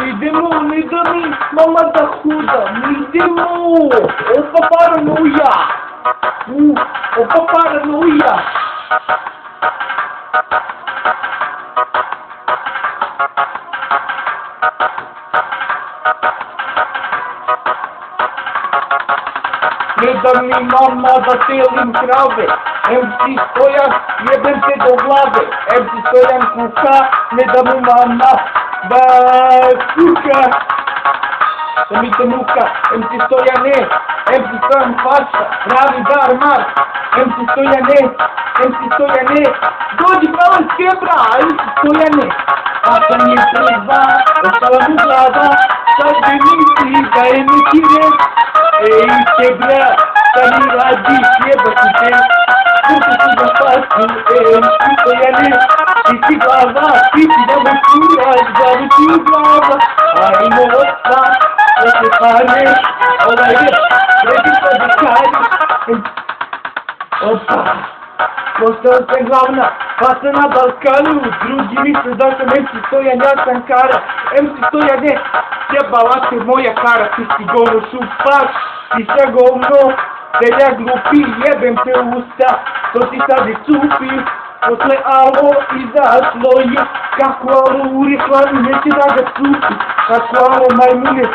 Idemo, ne da mi mama da hudam, idemo, opa paranoja, opa paranoja. Ne da mi mama da telim krave, MC Stojan jebem te do glave, MC Stojan kuka, ne da mu mama da kuka, da mi te muka, MC Stojan ne, MC Stojan faša, pravi darmar, MC Stojan ne, MC Stojan ne, dođi pravo iz kebra, MC Stojan ne, ako mi je treba, ostala mu glava, sad bi misli da je neki red. Ej, kebra, šta mi radiš, jebati te, kući ću da pasu, MC Stojane, ti si glava, ti si da me čuraš, glavu ti u glava, ajmo osta, da se pane, ovaj je, redi pa da kari, opa, postao sam glavna, pa sam na Balkanu, drugi misle da sam MC Stojan, ja sam kara, MC Stojane, jebala te moja kara, ti si govno šupaš, ti sve govno, selja glupi, jebem te u usta, to ti sad i cupi, posle alo izašlo je, kako alo u reklami neće da ga cupi, kako alo majmune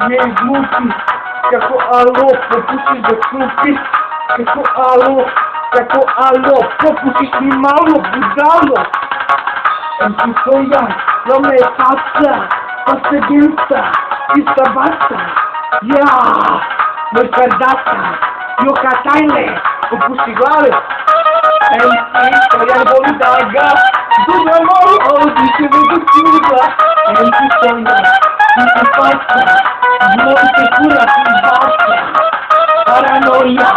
je izmuti, kako alo popušiš da cupi, kako alo popušiš mi malo budalo, MC Stojan, to me je faca, pa se ginca, ista basa, ja, moj kardata, joka tajne, popusti glave, MC Stojan voli da ga, dunja malo, ovdje se vedu čuda, MC Stojan, ti se faca, moj se kura ti basa, paranoja,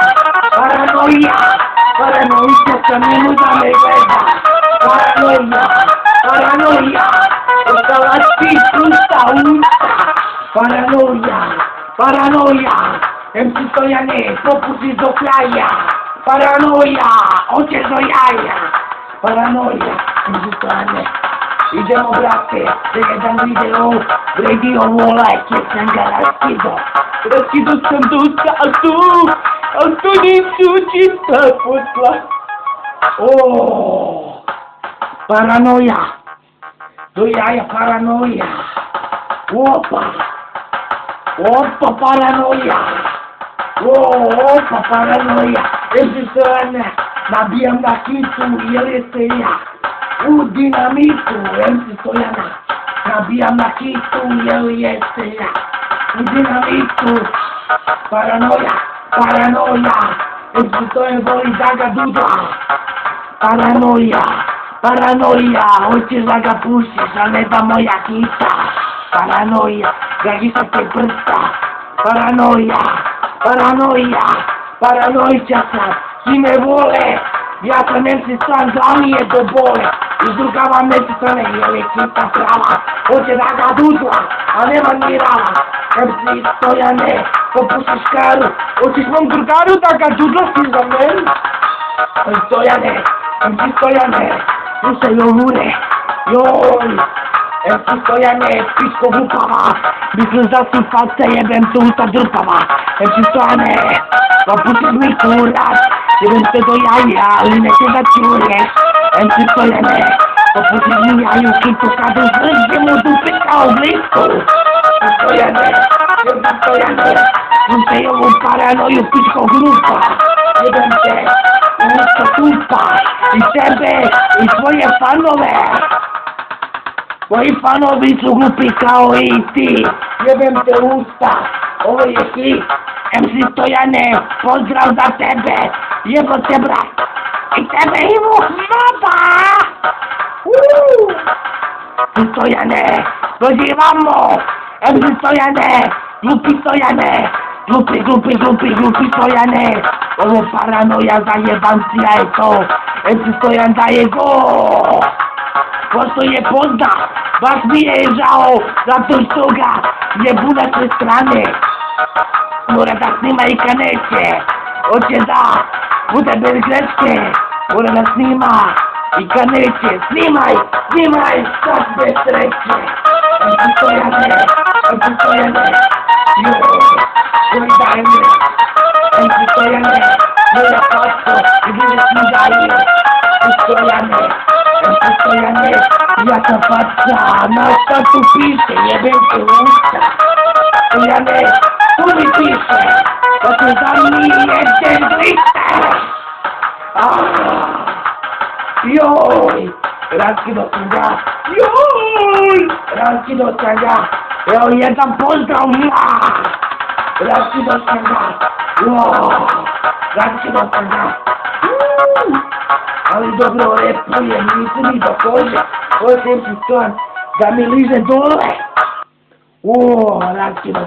paranoica sam njemu da me gleda, paranoja, ostala ti pusta usta, paranoja, MC Stojane, popusti do kraja, paranoja, hoćeš do jaja, paranoja, MC Stojane, idemo brate, da jedan video, vredi ovo like, jer sam ga raskido sam dosta, a tu nisu čista posla, paranoja, do jaja paranoja, opa paranoja, MC Stojane, nabijam na kitu jer jeste ja, u dinamitu MC Stojana, nabijam na kitu jer jeste ja, u dinamitu, paranoja, MC Stojan voli da ga dudla, paranoja, hoćeš da ga pušiš, a ne da moja kita, paranoja, gažiša te prsta, paranoića sam, svi me vole, ja sam MC Stojan, glavni je do bole, izdrugavam MC Stojane, jer je kita prava, hoće da ga dudla, a nema ni rava, MC Stojane, popušiš karu, hoćeš mom drugaru da ga dudlaš za meni, MC Stojane, slušaj ovure, joj, MC Stojane, pičko glupava, misliš da si faca, jebem te usta drpava, MC Stojane, popušiš mi kurac, jebem te do jaja, ali neće da čuješ, MC Stojane, popušiš mi jaju kitu, kad uzvrđem u dupe kao blisku, MC Stojane, slušaj ovu paranoju, pičko glupa, jebem te, usta tupa, i tebe, i tvoje fanove. Tvoji fanovi su glupi kao i ti. Jebem te usta, ovo je hit. MC Stojane, pozdrav za tebe. Jebo te brat. I tebe i Muhamada. MC Stojane, dođi vamo. MC Stojane, glupi Stojane. Glupi Stojane, ovo paranoja zajebancija je to, MC Stojan daje go, pošto je poznat, baš mi je žao, zato što ga jebu na sve strane, mora da snima i kaneće, hoće da bude bez greške, mora da snima i kaneće, snimaj, sad bez sreće. MC Stojane, joj daj mi, MC Stojane, moja pasko, i budeš mi dalje. MC Stojane, jaka paca, na šta tu piše, jebem te usta. Stojane, tu mi piše, da te zamijem liste. Joj, raskinuo sam ga, evo jedan pozdrav, raskinuo sam ga, ali dobro, lepo je, nisi mi do kože, ovo je MC Stojan, da mi liže dole, raskinuo